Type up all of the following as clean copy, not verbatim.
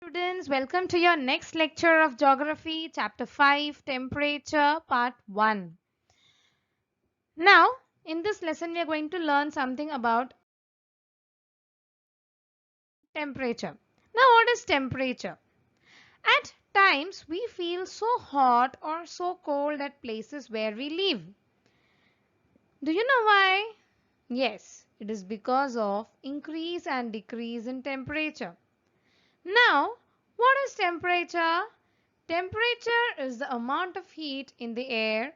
Students, welcome to your next lecture of Geography, Chapter 5, Temperature, Part 1. Now, in this lesson, we are going to learn something about temperature. Now, what is temperature? At times, we feel so hot or so cold at places where we live. Do you know why? Yes, it is because of increase and decrease in temperature. Now, what is temperature? Temperature is the amount of heat in the air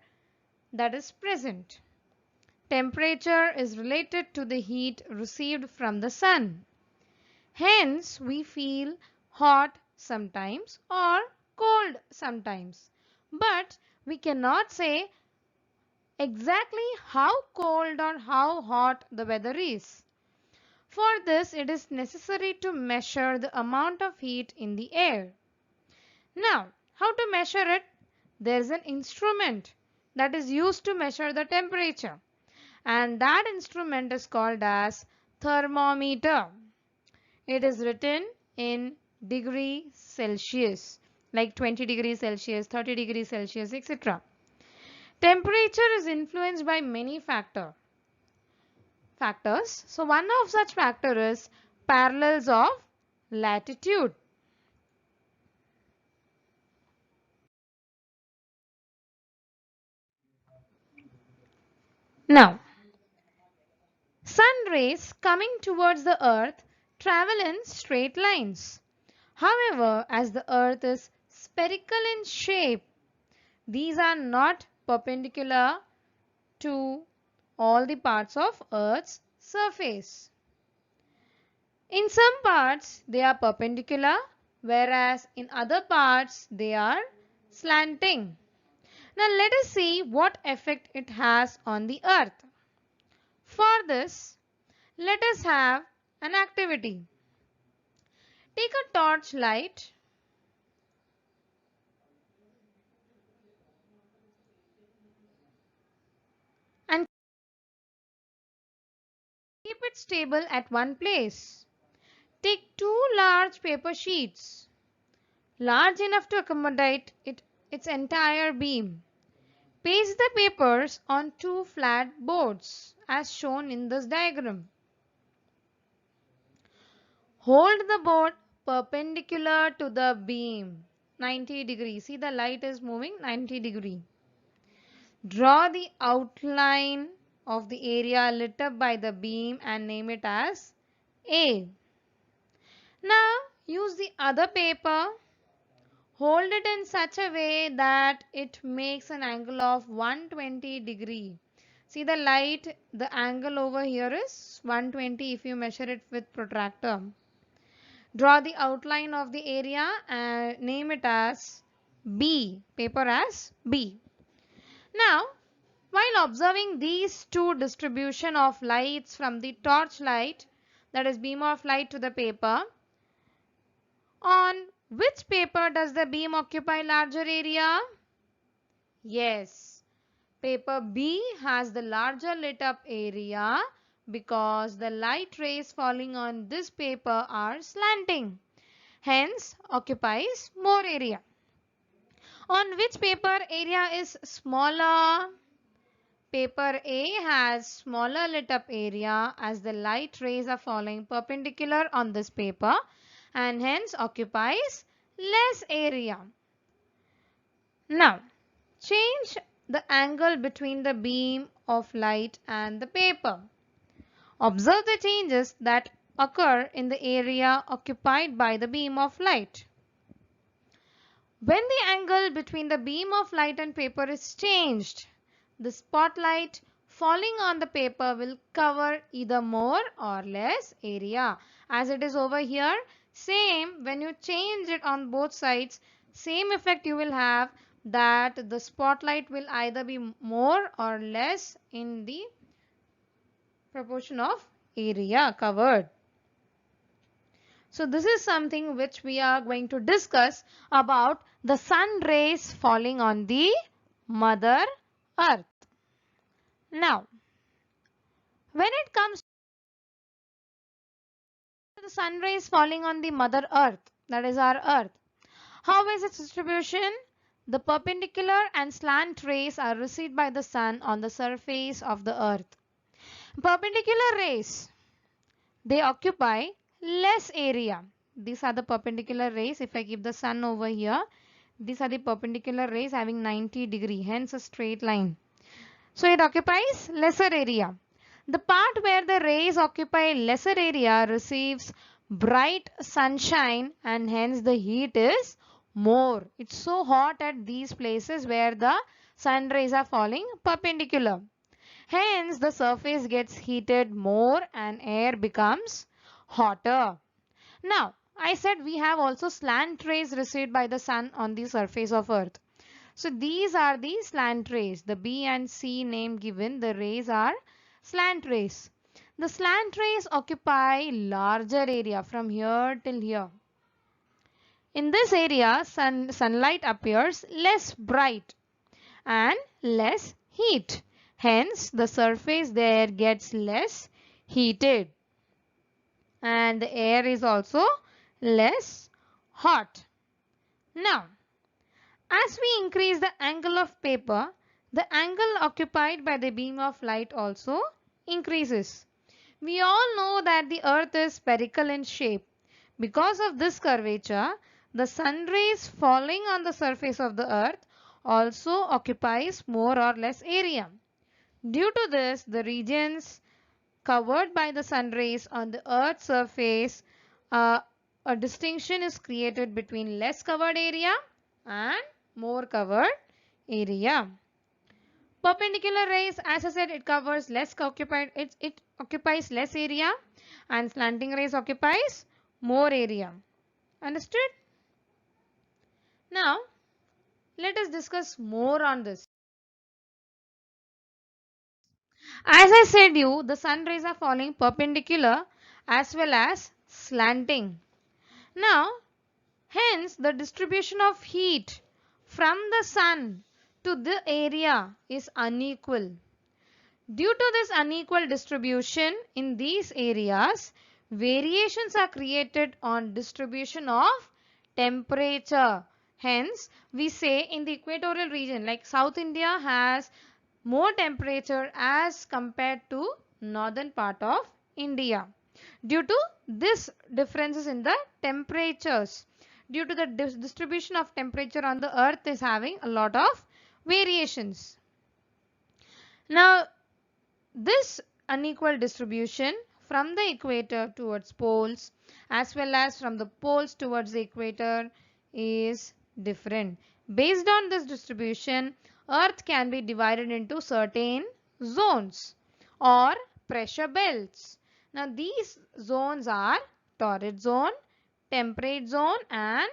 that is present. Temperature is related to the heat received from the sun. Hence, we feel hot sometimes or cold sometimes. But we cannot say exactly how cold or how hot the weather is. For this, it is necessary to measure the amount of heat in the air. Now, how to measure it? There is an instrument that is used to measure the temperature, and that instrument is called as thermometer. It is written in degree Celsius, like 20 degrees Celsius, 30 degrees Celsius, etc. Temperature is influenced by many factors. So one of such factor is parallels of latitude. Now, sun rays coming towards the earth travel in straight lines. However, as the earth is spherical in shape, these are not perpendicular to all the parts of earth's surface. In some parts they are perpendicular, whereas in other parts they are slanting. Now let us see what effect it has on the earth. For this, let us have an activity. Take a torch light and keep it stable at one place. Take two large paper sheets, large enough to accommodate its entire beam. Paste the papers on two flat boards as shown in this diagram. Hold the board perpendicular to the beam, 90 degrees. See, the light is moving 90 degree. Draw the outline of the area lit up by the beam and name it as A. Now use the other paper. Hold it in such a way that it makes an angle of 120 degree. See the light, the angle over here is 120 if you measure it with protractor. Draw the outline of the area and name it as B. Paper as B. Now, while observing these two distribution of lights from the torch light, that is beam of light to the paper, on which paper does the beam occupy larger area? Yes, paper B has the larger lit up area because the light rays falling on this paper are slanting, hence occupies more area. On which paper area is smaller? Paper A has smaller lit up area as the light rays are falling perpendicular on this paper and hence occupies less area. Now, change the angle between the beam of light and the paper. Observe the changes that occur in the area occupied by the beam of light. When the angle between the beam of light and paper is changed, the spotlight falling on the paper will cover either more or less area. As it is over here, same when you change it on both sides, same effect you will have, that the spotlight will either be more or less in the proportion of area covered. So this is something which we are going to discuss about the sun rays falling on the Mother Earth. Now, when it comes to the sun rays falling on the Mother Earth, that is our Earth. How is its distribution? The perpendicular and slant rays are received by the sun on the surface of the Earth. Perpendicular rays, they occupy less area. These are the perpendicular rays. If I keep the sun over here, these are the perpendicular rays having 90 degree, hence a straight line. So it occupies lesser area. The part where the rays occupy lesser area receives bright sunshine and hence the heat is more. It's so hot at these places where the sun rays are falling perpendicular. Hence the surface gets heated more and air becomes hotter. Now I said we have also slant rays received by the sun on the surface of Earth. So these are the slant rays. The B and C name given, the rays are slant rays. The slant rays occupy larger area from here till here. In this area, sunlight appears less bright and less heat. Hence, the surface there gets less heated. And the air is also less hot. Now, as we increase the angle of paper, the angle occupied by the beam of light also increases. We all know that the earth is spherical in shape. Because of this curvature, the sun rays falling on the surface of the earth also occupies more or less area. Due to this, the regions covered by the sun rays on the earth's surface, a distinction is created between less covered area and more covered area. Perpendicular rays, as I said, it covers less occupied, it occupies less area, and slanting rays occupies more area. Understood? Now, let us discuss more on this. As I said you, the sun rays are falling perpendicular as well as slanting. Now, hence the distribution of heat from the sun to the area is unequal. Due to this unequal distribution in these areas, variations are created on distribution of temperature. Hence, we say in the equatorial region like South India has more temperature as compared to northern part of India. Due to this differences in the temperatures, due to the distribution of temperature on the earth is having a lot of variations. Now, this unequal distribution from the equator towards poles as well as from the poles towards the equator is different. Based on this distribution, earth can be divided into certain zones or pressure belts. Now these zones are torrid zone, temperate zone and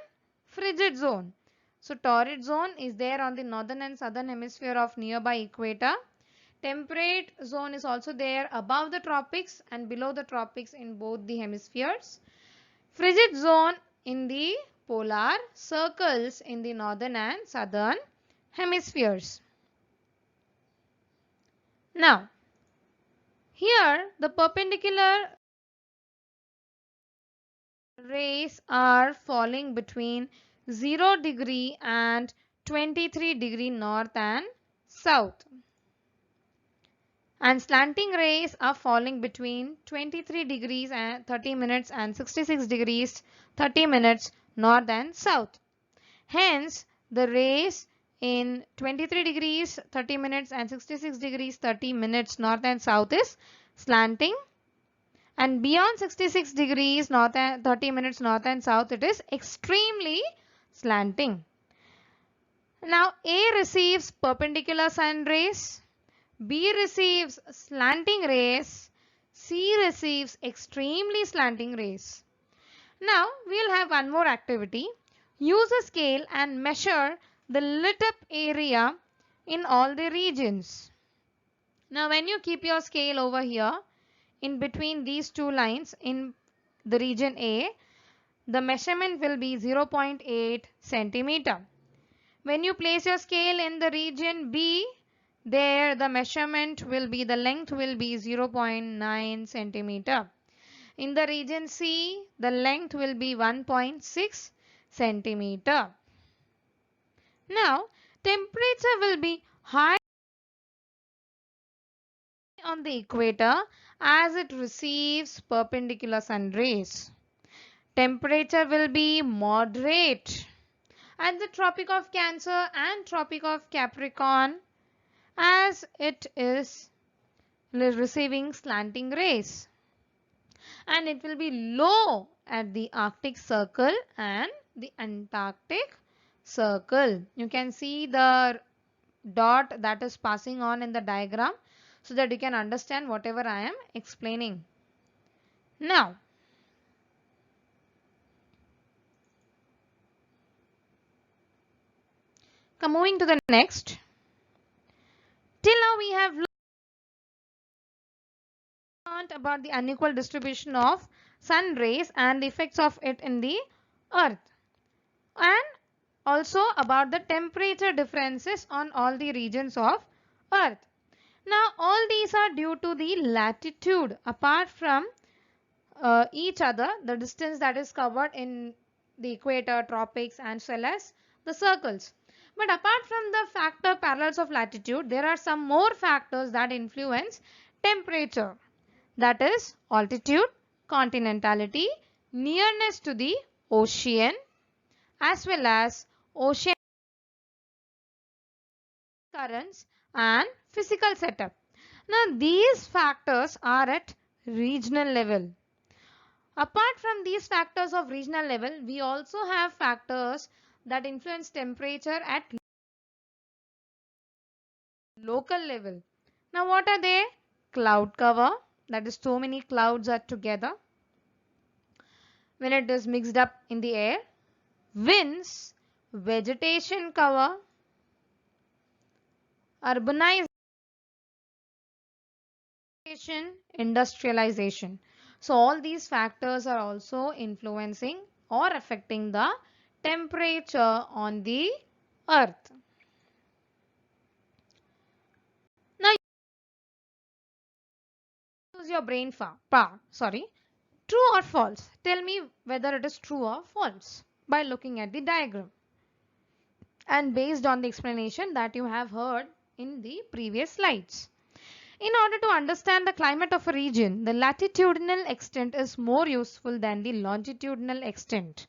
frigid zone. So torrid zone is there on the northern and southern hemisphere of nearby equator. Temperate zone is also there above the tropics and below the tropics in both the hemispheres. Frigid zone in the polar circles in the northern and southern hemispheres. Now, here the perpendicular rays are falling between 0 degree and 23 degree north and south. And slanting rays are falling between 23 degrees and 30 minutes and 66 degrees 30 minutes north and south. Hence, the rays in 23 degrees 30 minutes and 66 degrees 30 minutes north and south is slanting, and beyond 66 degrees north and 30 minutes north and south it is extremely slanting. Now A receives perpendicular sun rays, B receives slanting rays, C receives extremely slanting rays. Now we will have one more activity. Use a scale and measure the lit up area in all the regions. Now when you keep your scale over here in between these two lines in the region A, the measurement will be 0.8 centimeter. When you place your scale in the region B, there the measurement will be, the length will be 0.9 centimeter. In the region C, the length will be 1.6 centimeter. Now, temperature will be high on the equator as it receives perpendicular sun rays. Temperature will be moderate at the Tropic of Cancer and Tropic of Capricorn as it is receiving slanting rays. And it will be low at the Arctic Circle and the Antarctic Circle. You can see the dot that is passing on in the diagram so that you can understand whatever I am explaining. Now, moving to the next. Till now we have learned about the unequal distribution of sun rays and the effects of it in the earth, and also about the temperature differences on all the regions of earth. Now all these are due to the latitude. Apart from each other, the distance that is covered in the equator, tropics and as well as the circles. But apart from the factor parallels of latitude, there are some more factors that influence temperature. That is altitude, continentality, nearness to the ocean as well as ocean currents and physical setup. Now these factors are at regional level. Apart from these factors of regional level, we also have factors that influence temperature at local level. Now what are they? Cloud cover, that is so many clouds are together when it is mixed up in the air. Winds, vegetation cover, urbanization, industrialization. So all these factors are also influencing or affecting the temperature on the earth. Now use your brain power. True or false? Tell me whether it is true or false by looking at the diagram and based on the explanation that you have heard in the previous slides. In order to understand the climate of a region, the latitudinal extent is more useful than the longitudinal extent.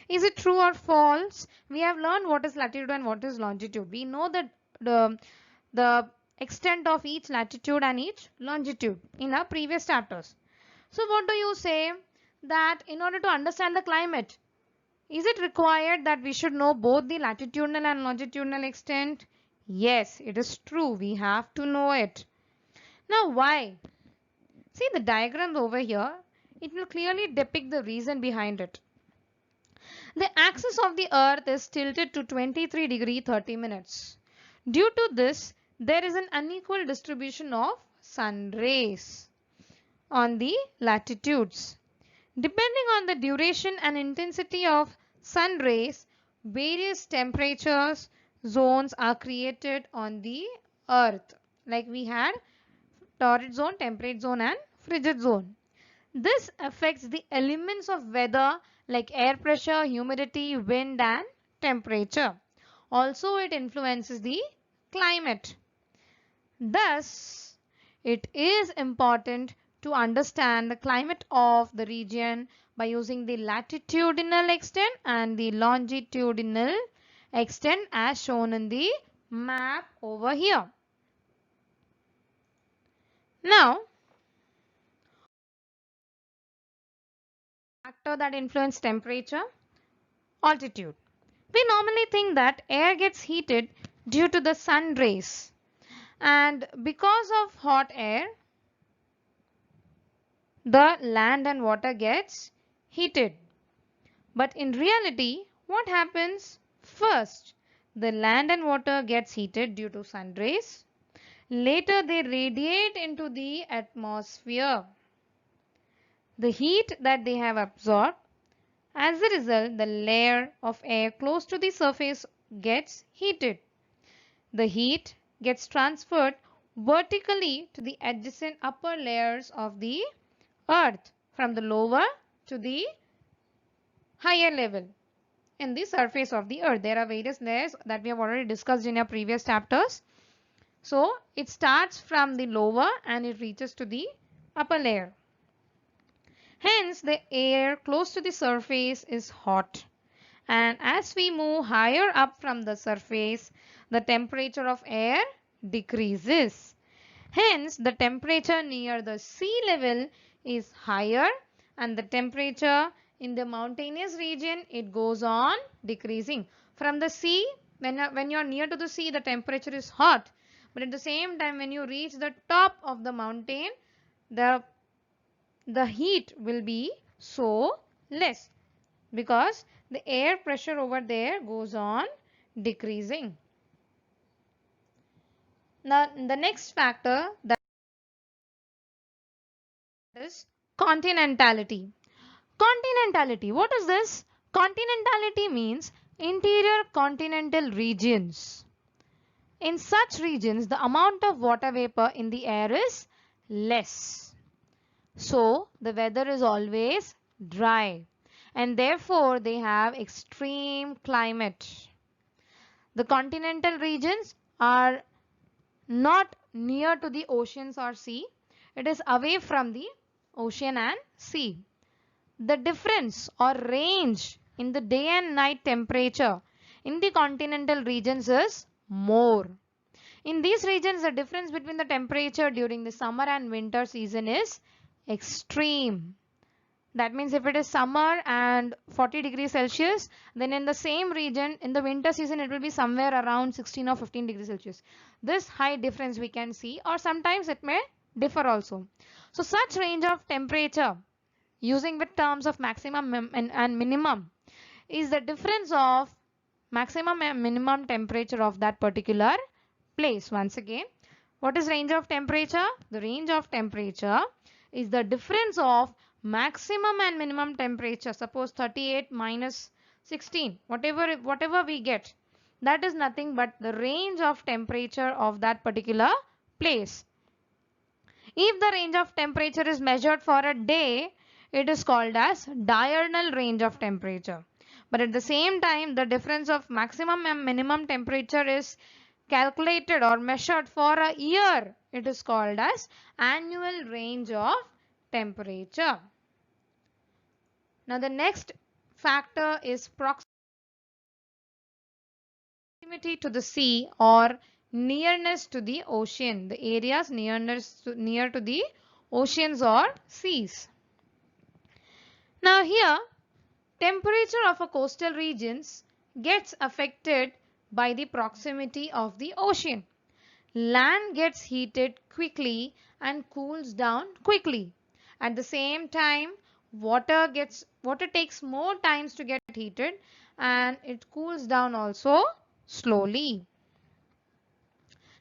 Is it true or false? We have learned what is latitude and what is longitude. We know that the extent of each latitude and each longitude in our previous chapters. So what do you say? That in order to understand the climate, is it required that we should know both the latitudinal and longitudinal extent? Yes, it is true. We have to know it. Now why? See the diagram over here. It will clearly depict the reason behind it. The axis of the earth is tilted to 23 degree 30 minutes. Due to this, there is an unequal distribution of sun rays on the latitudes. Depending on the duration and intensity of sun rays, various temperatures zones are created on the earth. Like we had torrid zone, temperate zone and frigid zone. This affects the elements of weather like air pressure, humidity, wind and temperature. Also it influences the climate. Thus, it is important to understand the climate of the region by using the latitudinal extent and the longitudinal extent as shown in the map over here. Now, factor that influence temperature, altitude. We normally think that air gets heated due to the sun rays, and because of hot air, the land and water gets heated. But in reality, what happens? First, the land and water gets heated due to sun rays. Later, they radiate into the atmosphere. The heat that they have absorbed, as a result, the layer of air close to the surface gets heated. The heat gets transferred vertically to the adjacent upper layers of the earth from the lower to the higher level in the surface of the earth. There are various layers that we have already discussed in our previous chapters. So it starts from the lower and it reaches to the upper layer. Hence the air close to the surface is hot. And as we move higher up from the surface, the temperature of air decreases. Hence, the temperature near the sea level is higher and the temperature in the mountainous region, it goes on decreasing. From the sea, when you are near to the sea, the temperature is hot. But at the same time, when you reach the top of the mountain, the, the heat will be so less because the air pressure over there goes on decreasing. Now, the next factor that is continentality. Continentality. What is this? Continentality means interior continental regions. In such regions, the amount of water vapor in the air is less. So, the weather is always dry and therefore they have extreme climate. The continental regions are not near to the oceans or sea. It is away from the ocean and sea. The difference or range in the day and night temperature in the continental regions is more. In these regions, the difference between the temperature during the summer and winter season is extreme. That means if it is summer and 40 degrees Celsius, then in the same region, in the winter season, it will be somewhere around 16 or 15 degrees Celsius. This high difference we can see, or sometimes it may differ also. So such range of temperature using with terms of maximum and minimum is the difference of maximum and minimum temperature of that particular place. Once again, what is range of temperature? The range of temperature is the difference of maximum and minimum temperature. Suppose 38 minus 16, whatever we get, that is nothing but the range of temperature of that particular place. If the range of temperature is measured for a day, it is called as diurnal range of temperature. But at the same time, the difference of maximum and minimum temperature is calculated or measured for a year. It is called as annual range of temperature. Now the next factor is proximity to the sea or nearness to the ocean. The areas near to the oceans or seas. Now here, temperature of a coastal regions gets affected by the proximity of the ocean. Land gets heated quickly and cools down quickly. At the same time, water takes more times to get heated and it cools down also slowly.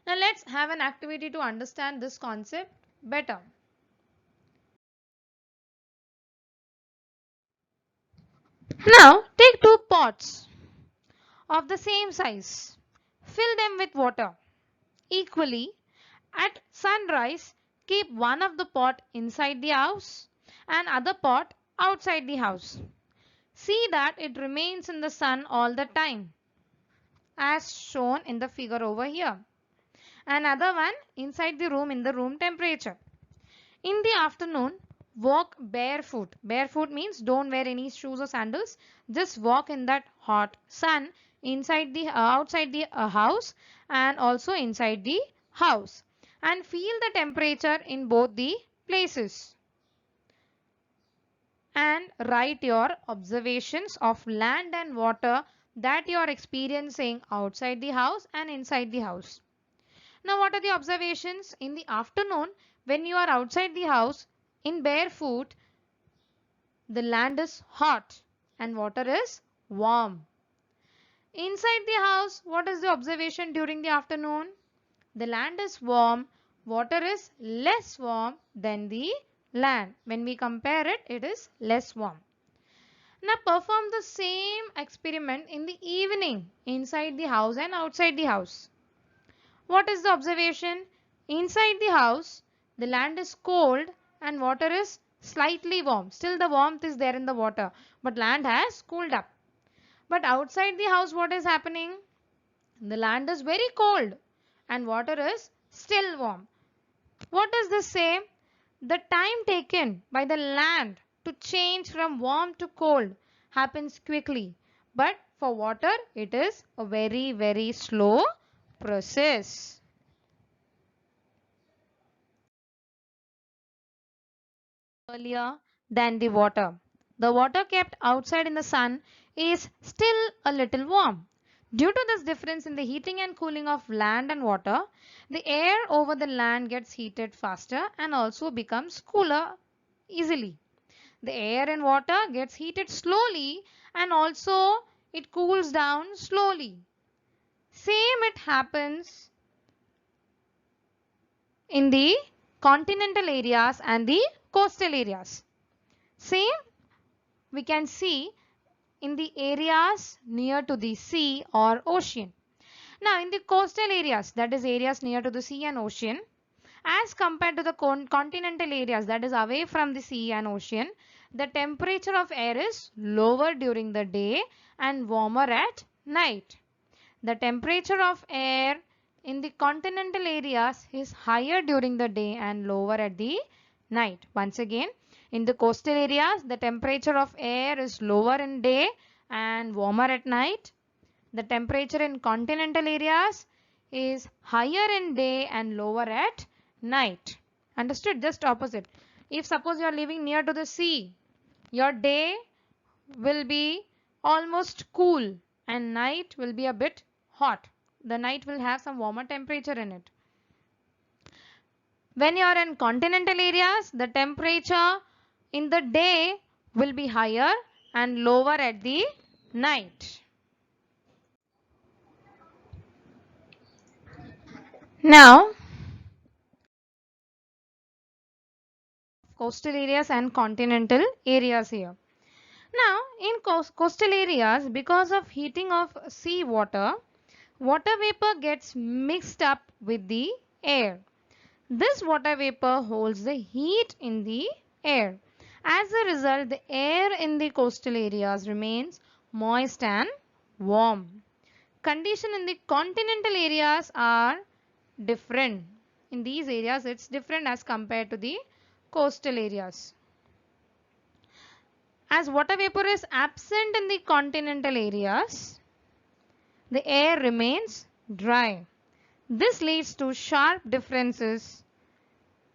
Now let's have an activity to understand this concept better. Now take two pots of the same size. Fill them with water equally. At sunrise, keep one of the pot inside the house and other pot outside the house. See that it remains in the sun all the time as shown in the figure over here. Another one inside the room in the room temperature. In the afternoon, walk barefoot. Barefoot means don't wear any shoes or sandals. Just walk in that hot sun inside the outside the house and also inside the house and feel the temperature in both the places. And write your observations of land and water that you are experiencing outside the house and inside the house. Now what are the observations? In the afternoon, when you are outside the house in barefoot, the land is hot and water is warm. Inside the house, what is the observation during the afternoon? The land is warm, water is less warm than the land. When we compare it, it is less warm. Now perform the same experiment in the evening inside the house and outside the house. What is the observation? Inside the house, the land is cold and water is slightly warm. Still the warmth is there in the water, but land has cooled up. But outside the house, what is happening? The land is very cold and water is still warm. What does this say? The time taken by the land to change from warm to cold happens quickly. But for water, it is a very, very slow process. Earlier than the water. The water kept outside in the sun is still a little warm. Due to this difference in the heating and cooling of land and water, the air over the land gets heated faster and also becomes cooler easily. The air in water gets heated slowly and also it cools down slowly. Same it happens in the continental areas and the coastal areas. Same we can see in the areas near to the sea or ocean. Now in the coastal areas, that is areas near to the sea and ocean, as compared to the continental areas, that is away from the sea and ocean, the temperature of air is lower during the day and warmer at night. The temperature of air in the continental areas is higher during the day and lower at the night. Once again, in the coastal areas, the temperature of air is lower in day and warmer at night. The temperature in continental areas is higher in day and lower at night. Understood? Just opposite. If suppose you are living near to the sea, your day will be almost cool and night will be a bit hot. The night will have some warmer temperature in it. When you are in continental areas, the temperature in the day will be higher and lower at the night. Now, coastal areas and continental areas here. Now, in coastal areas, because of heating of sea water, water vapor gets mixed up with the air. This water vapor holds the heat in the air. As a result, the air in the coastal areas remains moist and warm. Conditions in the continental areas are different. In these areas, it's different as compared to the coastal areas. As water vapor is absent in the continental areas, the air remains dry. This leads to sharp differences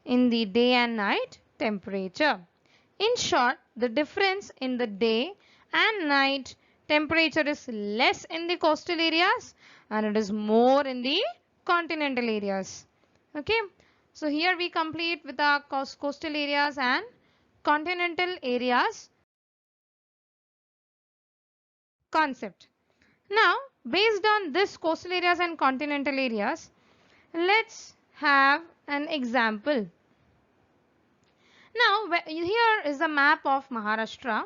in the day and night temperature. In short, the difference in the day and night temperature is less in the coastal areas and it is more in the continental areas. Okay, so here we complete with our coastal areas and continental areas concept. Now, based on this coastal areas and continental areas, let's have an example. Now, here is a map of Maharashtra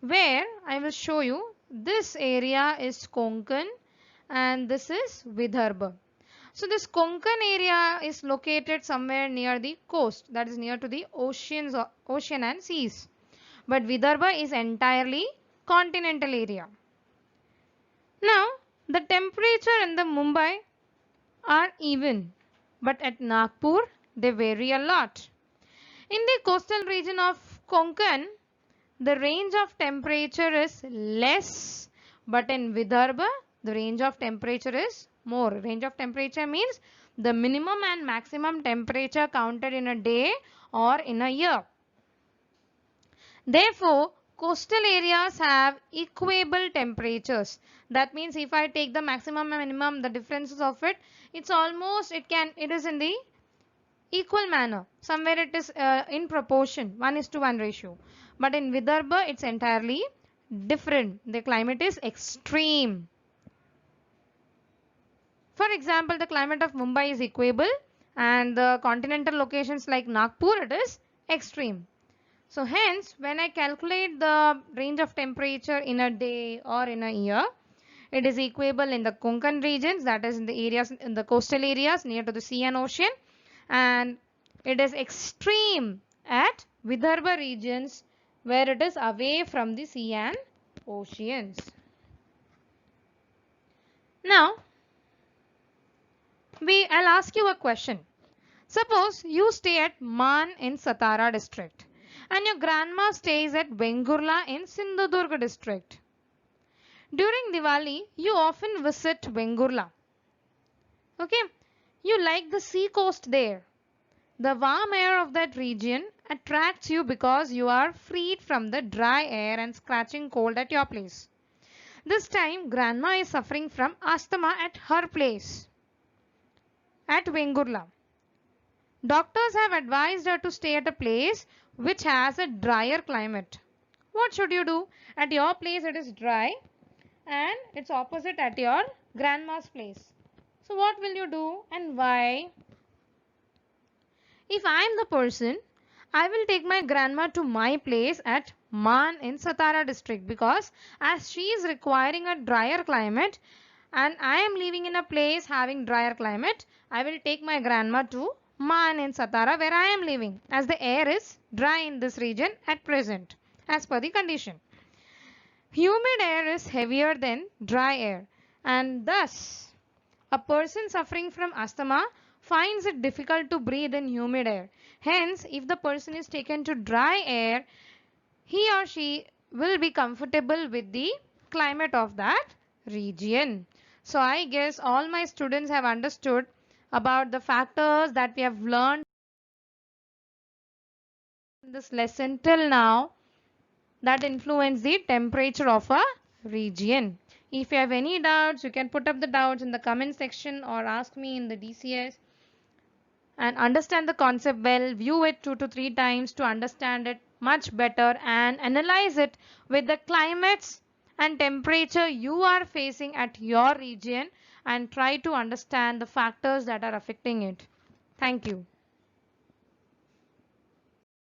where I will show you this area is Konkan and this is Vidarbha. So, this Konkan area is located somewhere near the coast, that is near to the ocean and seas. But Vidarbha is entirely continental area. Now, the temperature in the Mumbai are even, but at Nagpur they vary a lot. In the coastal region of Konkan, the range of temperature is less, but in Vidarbha, the range of temperature is more. Range of temperature means the minimum and maximum temperature counted in a day or in a year. Therefore, coastal areas have equable temperatures. That means if I take the maximum and minimum, the differences of it, it is in the equal manner. Somewhere it is in proportion, 1:1 ratio. But in Vidarbha, it's entirely different. The climate is extreme. For example, the climate of Mumbai is equable and the continental locations like Nagpur, it is extreme. So hence, when I calculate the range of temperature in a day or in a year, it is equable in the Konkan regions, that is in the areas, in the coastal areas near to the sea and ocean, and it is extreme at Vidarbha regions where it is away from the sea and oceans. Now, I'll ask you a question. Suppose you stay at Man in Satara district and your grandma stays at Vengurla in Sindhudurga district. During Diwali, you often visit Vengurla. Okay, you like the sea coast there. The warm air of that region attracts you because you are freed from the dry air and scratching cold at your place. This time, grandma is suffering from asthma at her place at Vengurla. Doctors have advised her to stay at a place which has a drier climate. What should you do? At your place it is dry and it's opposite at your grandma's place. So what will you do and why? If I am the person, I will take my grandma to my place at Man in Satara district because as she is requiring a drier climate and I am living in a place having drier climate, I will take my grandma to Man in Satara where I am living as the air is dry in this region at present as per the condition. Humid air is heavier than dry air and thus a person suffering from asthma finds it difficult to breathe in humid air. Hence, if the person is taken to dry air, he or she will be comfortable with the climate of that region. So, I guess all my students have understood about the factors that we have learned in this lesson till now that influence the temperature of a region. If you have any doubts, you can put up the doubts in the comment section or ask me in the DCS. And understand the concept well, view it 2 to 3 times to understand it much better and analyze it with the climates and temperature you are facing at your region and try to understand the factors that are affecting it. Thank you.